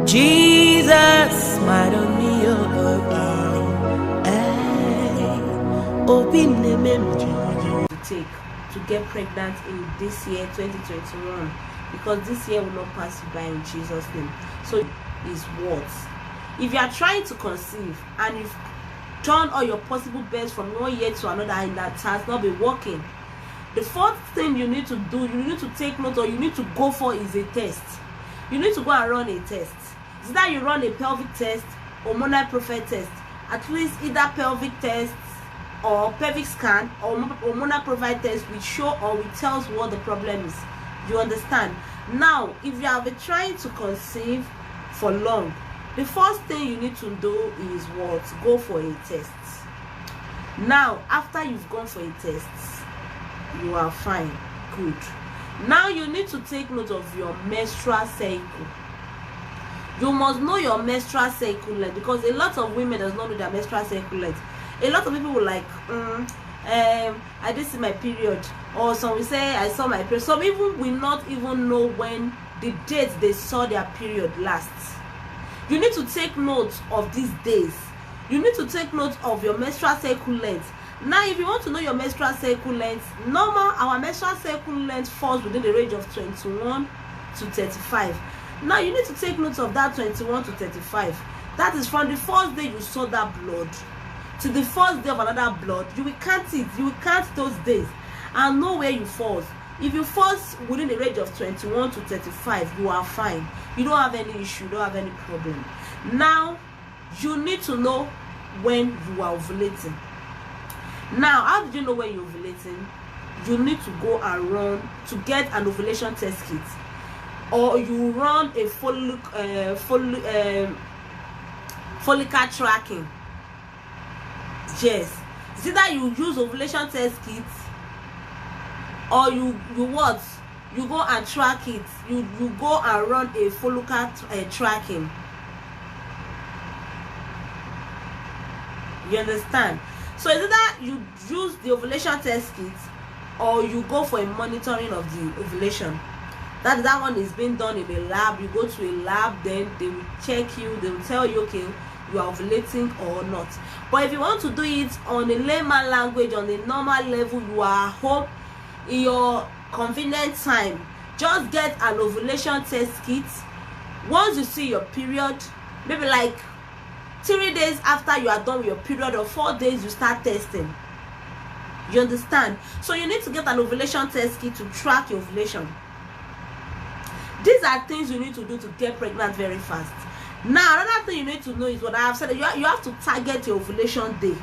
Jesus, smile on me, open the memory to take to get pregnant in this year 2021, because this year will not pass you by in Jesus' name. So is what? If you are trying to conceive and you've done all your possible best from one year to another and that has not been working, the first thing you need to do, you need to take note, or you need to go for, is a test. You need to go and run a test. Is that you run a pelvic test, hormonal profile test, at least either pelvic test or pelvic scan or hormonal profile test, which show or which tells what the problem is. You understand? Now, if you have been trying to conceive for long, the first thing you need to do is what? Go for a test. Now, after you've gone for a test, you are fine, good. Now you need to take note of your menstrual cycle. You must know your menstrual cycle length, because a lot of women does not know their menstrual cycle length. A lot of people will like, I didn't see my period, or some will say I saw my period. Some people will not even know when the date they saw their period last. You need to take note of these days. You need to take note of your menstrual cycle length. Now, if you want to know your menstrual cycle length, our menstrual cycle length falls within the range of 21 to 35. Now, you need to take note of that 21 to 35. That is from the first day you saw that blood to the first day of another blood. You will count it. You will count those days and know where you fall. If you fall within the range of 21 to 35, you are fine. You don't have any issue. You don't have any problem. Now, you need to know when you are ovulating. Now, how did you know when you're ovulating? You need to go and run to get an ovulation test kit, or you run a follicle tracking. Yes, it's either you use ovulation test kit, or you what? You go and track it. You go and run a follicle tracking. You understand? So it's either you use the ovulation test kit, or you go for a monitoring of the ovulation. That one is being done in a lab. You go to a lab, then they will check you. They will tell you, okay, you are ovulating or not. But if you want to do it on a layman language, on a normal level, you are home in your convenient time, just get an ovulation test kit. Once you see your period, maybe like 3 days after you are done with your period, or 4 days, you start testing. You understand? So you need to get an ovulation test kit to track your ovulation. These are things you need to do to get pregnant very fast. Now, another thing you need to know is what I have said. You have to target your ovulation day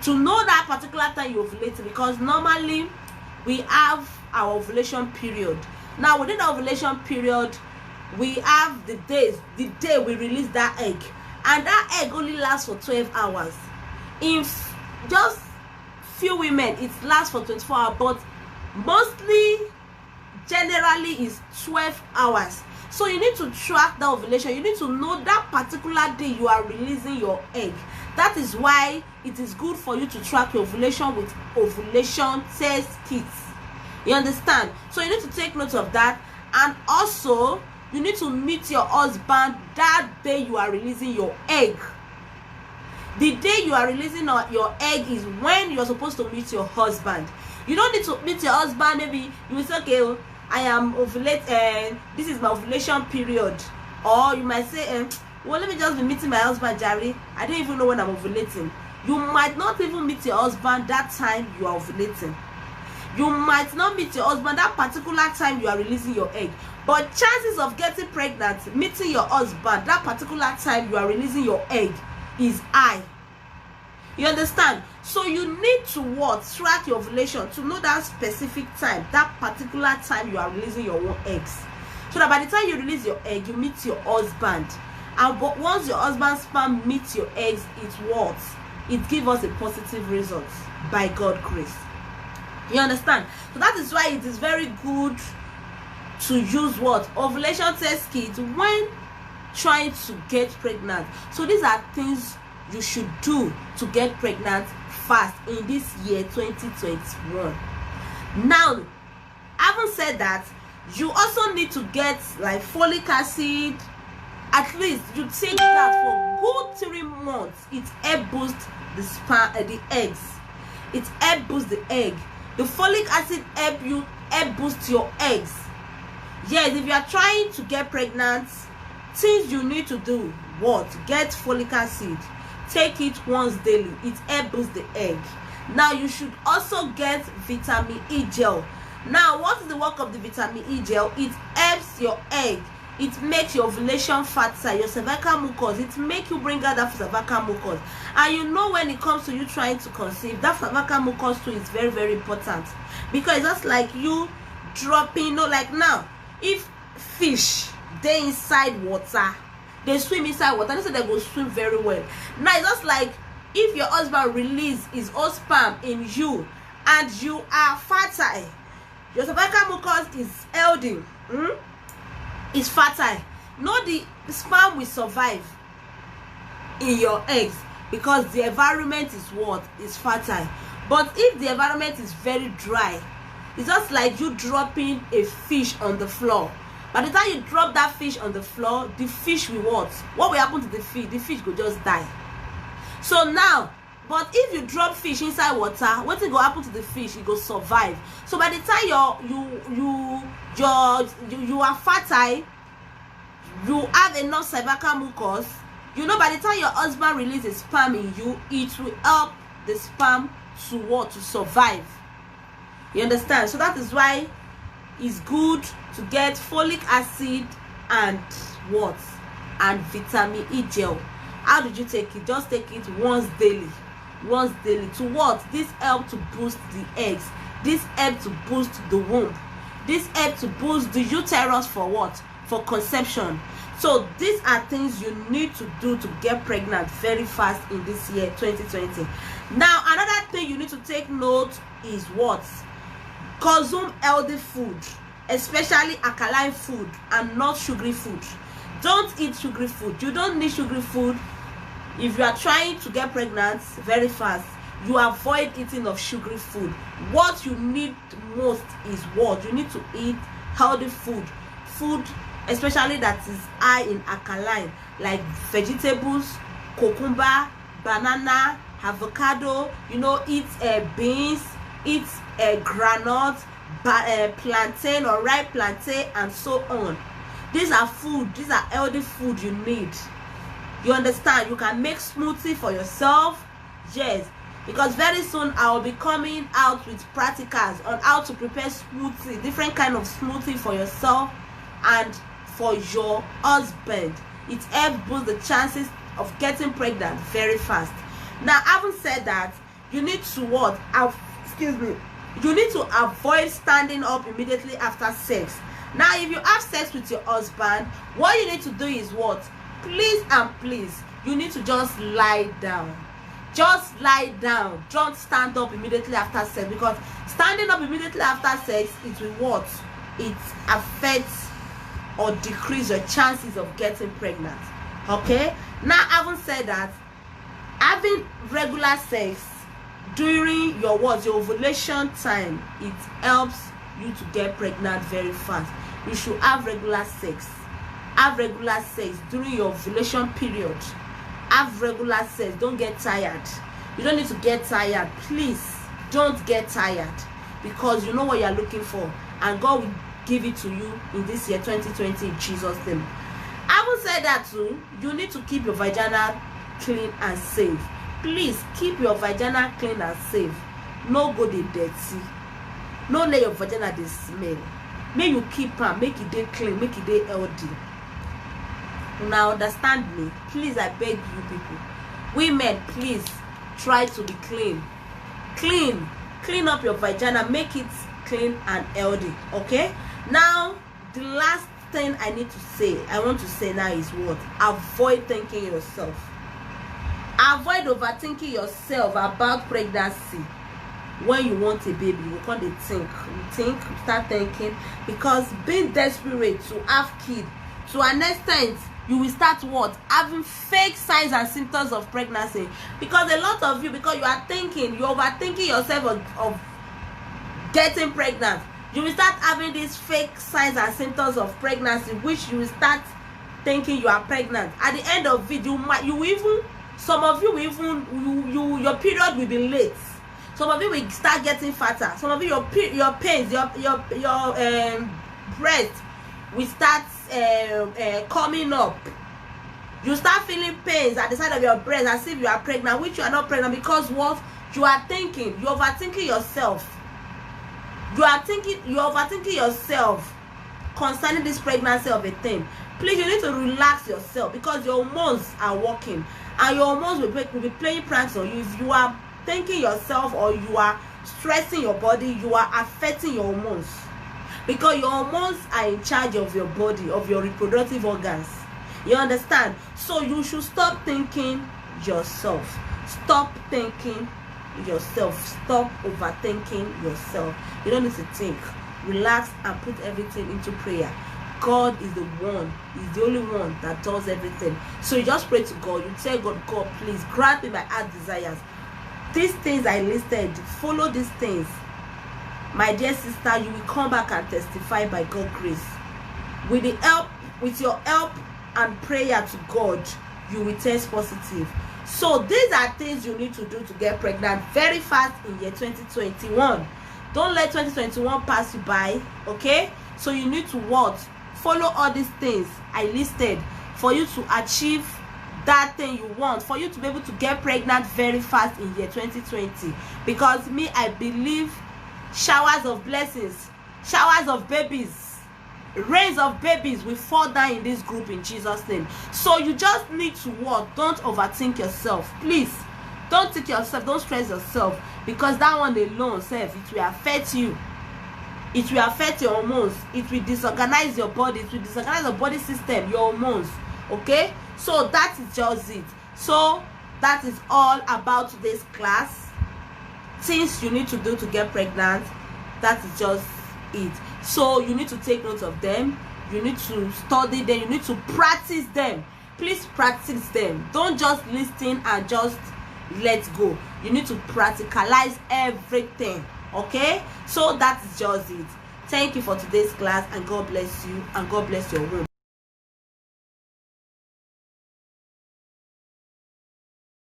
to know that particular time you ovulate, because normally we have our ovulation period. Now, within the ovulation period, we have the day we release that egg. And that egg only lasts for 12 hours. In just few women, it lasts for 24 hours, but mostly, generally, is 12 hours. So you need to track the ovulation. You need to know that particular day you are releasing your egg. That is why it is good for you to track your ovulation with ovulation test kits. You understand? So you need to take note of that. And also, you need to meet your husband that day you are releasing your egg. The day you are releasing your egg is when you are supposed to meet your husband. You don't need to meet your husband. Maybe you will say, okay, I am ovulate, this is my ovulation period. Or you might say, well, let me just be meeting my husband, Jerry. I don't even know when I'm ovulating. You might not even meet your husband that time you are ovulating. You might not meet your husband that particular time you are releasing your egg. But chances of getting pregnant, meeting your husband that particular time you are releasing your egg is high. You understand? So you need to what? Track your ovulation to know that specific time, that particular time you are releasing your own eggs. So that by the time you release your egg, you meet your husband. And but once your husband's sperm meets your eggs, it what? It gives us a positive result by God's grace. You understand? So that is why it is very good to use what? Ovulation test kit when trying to get pregnant. So these are things you should do to get pregnant fast in this year 2021. Now, having said that, you also need to get like folic acid At least you take that for good 3 months. It help boost the sperm, the eggs. It help boost the egg. The folic acid help boost your eggs. Yes, if you are trying to get pregnant, things you need to do: what? Get folic acid. Take it once daily. It help boost the egg. Now you should also get vitamin E gel. Now, what is the work of the vitamin E gel? It helps your egg. It makes your ovulation faster, your cervical mucus. It makes you bring out that cervical mucus. And you know, when it comes to you trying to conceive, that cervical mucus too is very, very important. Because it's just like you dropping, you know, like now, if fish, they inside water, they swim inside water, so they go swim very well. Now, it's just like if your husband release his own sperm in you and you are fertile, your cervical mucus is healthy, is fertile. No, the sperm will survive in your eggs because the environment is what? Is fertile. But if the environment is very dry, it's just like you dropping a fish on the floor. By the time you drop that fish on the floor, the fish will what? What will happen to the fish? The fish will just die. So now, but if you drop fish inside water, what will happen to the fish? It will survive. So by the time you are fertile, you have enough cervical mucus, you know, by the time your husband releases sperm in you, it will help the sperm to what? To survive. You understand? So that is why it's good to get folic acid and what? And vitamin E gel. How did you take it? Just take it once daily. Once daily. To what? This help to boost the eggs. This help to boost the womb. This help to boost the uterus for what? For conception. So these are things you need to do to get pregnant very fast in this year 2020. Now, another thing you need to take note is what? Consume healthy food, especially alkaline food and not sugary food. Don't eat sugary food. You don't need sugary food. If you are trying to get pregnant very fast, you avoid eating of sugary food. What you need most is what? You need to eat healthy food. Food especially that is high in alkaline, like vegetables, cucumber, banana, avocado. You know, eat beans, eat granite, plantain or ripe plantain, and so on. These are food. These are healthy food you need. You understand? You can make smoothie for yourself. Yes, because very soon I will be coming out with practicals on how to prepare smoothie, different kind of smoothie for yourself and for your husband. It helps boost the chances of getting pregnant very fast. Now, having said that, you need to what? You need to avoid standing up immediately after sex. Now, if you have sex with your husband, what you need to do is what? Please and please, you need to just lie down. Just lie down. Don't stand up immediately after sex, because standing up immediately after sex, it will what? It affects or decrease your chances of getting pregnant. Okay? Now, having said that, having regular sex during your what? Your ovulation time, it helps you to get pregnant very fast. You should have regular sex. Have regular sex during your ovulation period. Have regular sex. Don't get tired. You don't need to get tired. Please don't get tired, because you know what you are looking for, and God will give it to you in this year 2020 in Jesus' name. Having said that too, you need to keep your vagina clean and safe. Please keep your vagina clean and safe. No go dey dirty. No let your vagina dey smell. Make you keep am, make it dey clean, make it dey healthy. Now understand me, please, I beg you people. Women, please try to be clean. Clean up your vagina, make it clean and healthy. Okay? Now, the last thing I want to say now is what? Avoid thinking yourself. Avoid overthinking yourself about pregnancy. When you want a baby, you can't start thinking, because being desperate to have kids, to an extent, you will start what? Having fake signs and symptoms of pregnancy. Because a lot of you, because you are thinking, you're overthinking yourself of getting pregnant, you will start having these fake signs and symptoms of pregnancy, which you will start thinking you are pregnant. At the end of it, some of you will even your period will be late. Some of you will start getting fatter. Some of you your pains, your breast will start coming up. You start feeling pains at the side of your breast as if you are pregnant, which you are not pregnant, because what you are thinking, you're overthinking yourself. You're overthinking yourself concerning this pregnancy of a thing. Please, you need to relax yourself, because your hormones are working, and your hormones will be playing pranks on you. If you are thinking yourself, or you are stressing your body, you are affecting your hormones, because your hormones are in charge of your body, of your reproductive organs. You understand? So you should stop thinking yourself. Stop thinking yourself. Stop overthinking yourself. You don't need to think. Relax and put everything into prayer. God is the one, is the only one that does everything. So you just pray to God. You tell God, God, please grant me my heart desires. These things I listed, follow these things. My dear sister, you will come back and testify by God's grace. With your help and prayer to God, you will test positive. So these are things you need to do to get pregnant very fast in year 2021. Don't let 2021 pass you by, okay? So you need to what? Follow all these things I listed for you to achieve that thing you want, for you to be able to get pregnant very fast in year 2020. Because me, I believe showers of blessings, showers of babies, rains of babies will fall down in this group in Jesus' name. So you just need to what? Don't overthink yourself. Please, don't think yourself, don't stress yourself, because that one alone, self, it will affect you. It will affect your hormones. It will disorganize your body. It will disorganize your body system, your hormones. Okay? So that is just it. So that is all about today's class. Things you need to do to get pregnant. That is just it. So you need to take note of them. You need to study them. You need to practice them. Please practice them. Don't just listen and just let go. You need to practicalize everything. Okay? So that is just it. Thank you for today's class, and God bless you, and God bless your womb.